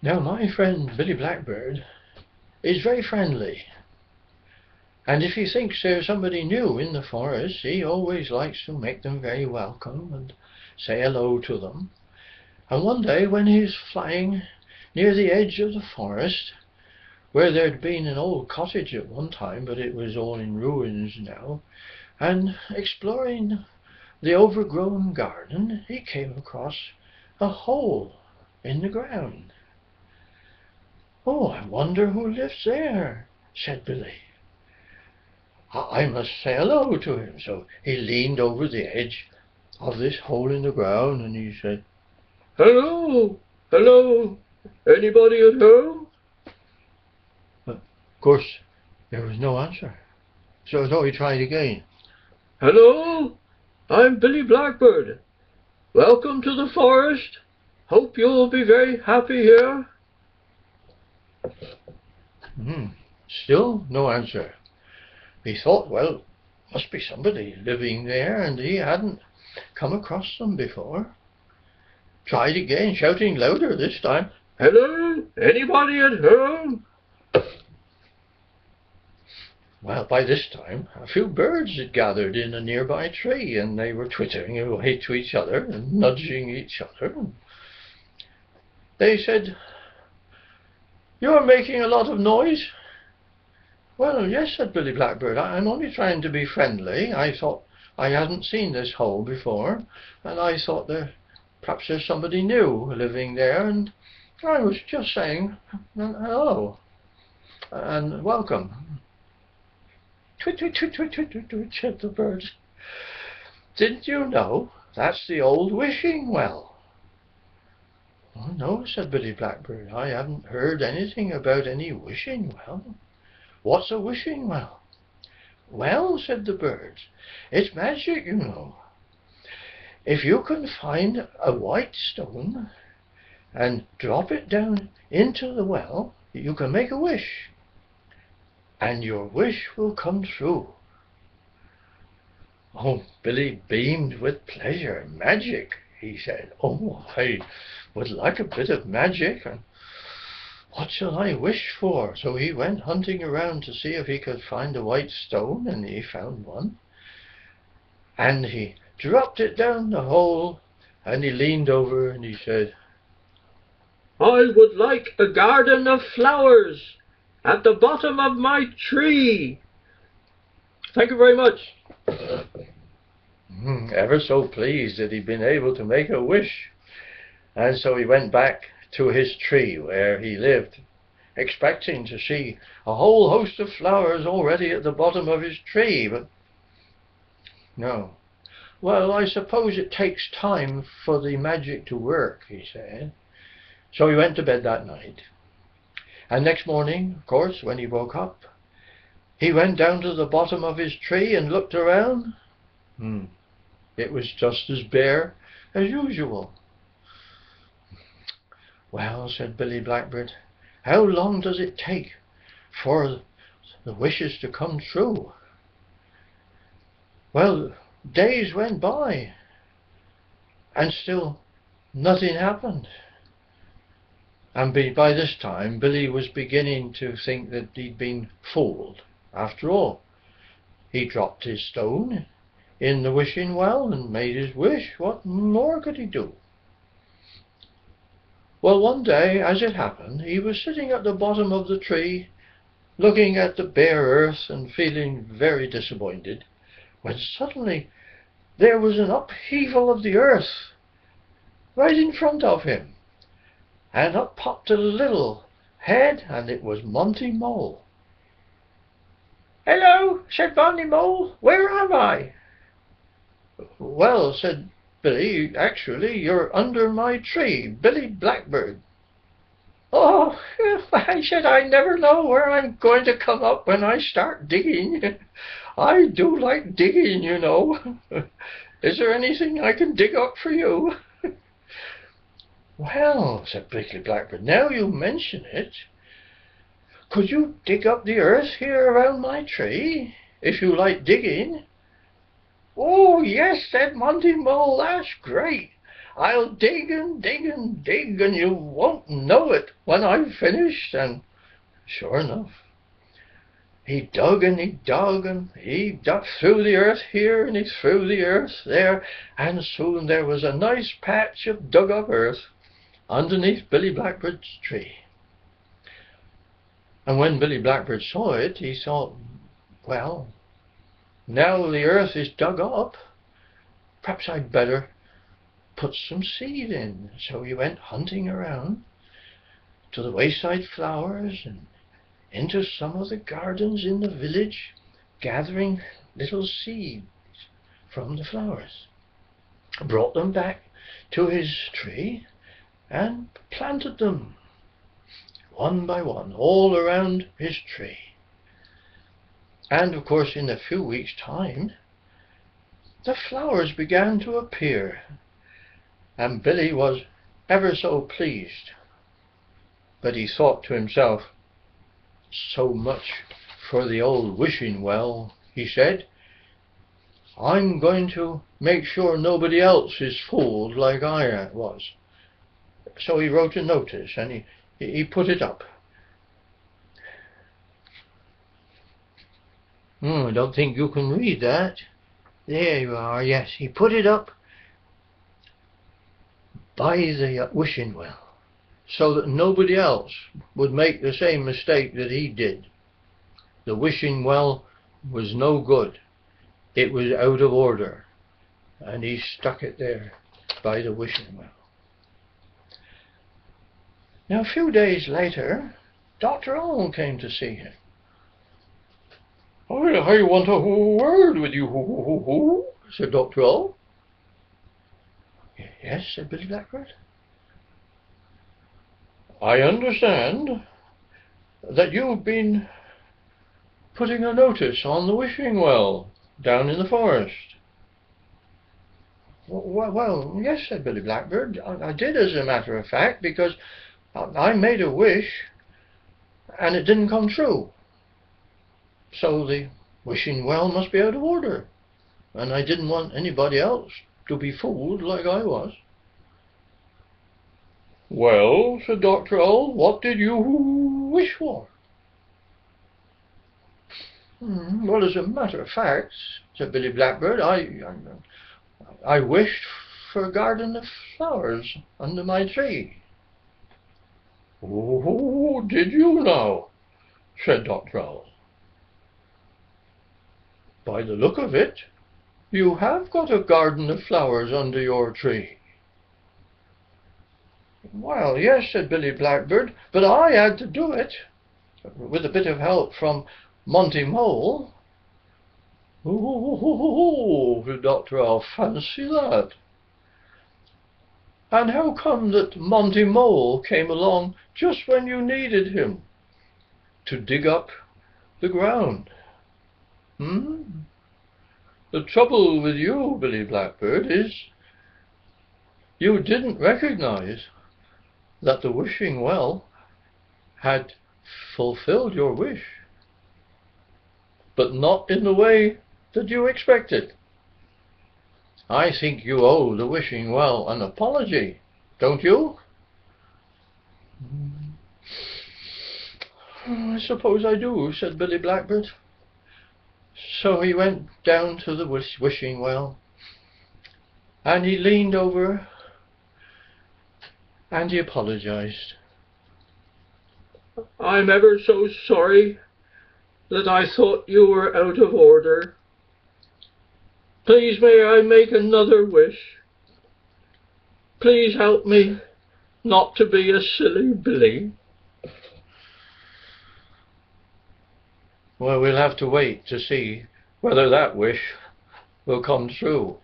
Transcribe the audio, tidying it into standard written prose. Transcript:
Now my friend Billy Blackbird is very friendly, and if he thinks there's somebody new in the forest, he always likes to make them very welcome and say hello to them. And one day when he's flying near the edge of the forest, where there'd been an old cottage at one time, but it was all in ruins now, and exploring the overgrown garden, he came across a hole in the ground. "Oh, I wonder who lives there," said Billy. "I must say hello to him." So he leaned over the edge of this hole in the ground and he said, "Hello, hello, anybody at home?" But of course there was no answer. So he tried again. "Hello, I'm Billy Blackbird. Welcome to the forest. Hope you'll be very happy here." Still no answer. He thought, well, must be somebody living there, and he hadn't come across them before. Tried again, shouting louder this time. "Hello, anybody at home?" Well, by this time, a few birds had gathered in a nearby tree, and they were twittering away to each other and nudging each other. They said, "You're making a lot of noise." "Well, yes," said Billy Blackbird. "I'm only trying to be friendly. I thought I hadn't seen this hole before, and I thought perhaps there's somebody new living there, and I was just saying hello and welcome." "Twit, twit, twit, twit, twit, twit, twit," said the birds. "Didn't you know that's the old wishing well?" "Oh, no," said Billy Blackbird. "I haven't heard anything about any wishing well. What's a wishing well?" "Well," said the birds, "it's magic, you know. If you can find a white stone and drop it down into the well, you can make a wish, and your wish will come true." Oh, Billy beamed with pleasure. "Magic," he said. "Oh, I would like a bit of magic. And what shall I wish for?" So he went hunting around to see if he could find a white stone, and he found one. And he dropped it down the hole, and he leaned over and he said, "I would like a garden of flowers at the bottom of my tree. Thank you very much." Ever so pleased that he'd been able to make a wish. And so he went back to his tree where he lived, expecting to see a whole host of flowers already at the bottom of his tree, but no. "Well, I suppose it takes time for the magic to work," he said. So he went to bed that night. And next morning, of course, when he woke up, he went down to the bottom of his tree and looked around. It was just as bare as usual. "Well," said Billy Blackbird, "how long does it take for the wishes to come true?" Well, days went by, and still nothing happened. And by this time, Billy was beginning to think that he'd been fooled. After all, he dropped his stone in the wishing well and made his wish. What more could he do? Well, one day, as it happened, he was sitting at the bottom of the tree, looking at the bare earth and feeling very disappointed, when suddenly there was an upheaval of the earth right in front of him, and up popped a little head, and it was Monty Mole. "Hello," said Monty Mole, "where am I?" "Well," said Billy, "actually you're under my tree, Billy Blackbird." "Oh," I said, "I never know where I'm going to come up when I start digging. I do like digging, you know. Is there anything I can dig up for you?" "Well," said Billy Blackbird, "now you mention it, could you dig up the earth here around my tree, if you like digging?" "Oh, yes," said Monty Mole, "that's great. I'll dig and dig and dig, and you won't know it when I've finished. And sure enough, he dug and he dug and he dug through the earth here and he threw the earth there, and soon there was a nice patch of dug up earth underneath Billy Blackbird's tree. And when Billy Blackbird saw it, he thought, well, now the earth is dug up, perhaps I'd better put some seed in. So he went hunting around to the wayside flowers and into some of the gardens in the village, gathering little seeds from the flowers. Brought them back to his tree and planted them one by one all around his tree. And of course, in a few weeks' time, the flowers began to appear, and Billy was ever so pleased. But he thought to himself, so much for the old wishing well, he said. I'm going to make sure nobody else is fooled like I was. So he wrote a notice and he put it up. I don't think you can read that. There you are, yes. He put it up by the wishing well, so that nobody else would make the same mistake that he did. The wishing well was no good. It was out of order. And he stuck it there by the wishing well. Now, a few days later, Dr. Owl came to see him. I want a word with you, said Dr. Owl. Yes, said Billy Blackbird. I understand that you've been putting a notice on the wishing well down in the forest. Well, yes, said Billy Blackbird. I did, as a matter of fact, because I made a wish and it didn't come true. So the wishing well must be out of order, and I didn't want anybody else to be fooled like I was. Well, said Dr. Owl, what did you wish for? Well, as a matter of fact, said Billy Blackbird, I wished for a garden of flowers under my tree. Oh, did you now? Said Dr. Owl. By the look of it, you have got a garden of flowers under your tree. Well, yes, said Billy Blackbird, but I had to do it, with a bit of help from Monty Mole. Oh, said Dr. Owl, fancy that. And how come that Monty Mole came along just when you needed him to dig up the ground? The trouble with you, Billy Blackbird, is you didn't recognize that the wishing well had fulfilled your wish, but not in the way that you expected. I think you owe the wishing well an apology, don't you? I suppose I do, said Billy Blackbird. So he went down to the wishing well, and he leaned over and he apologized. I'm ever so sorry that I thought you were out of order. Please may I make another wish? Please help me not to be a silly Billy. Well, we'll have to wait to see whether that wish will come true.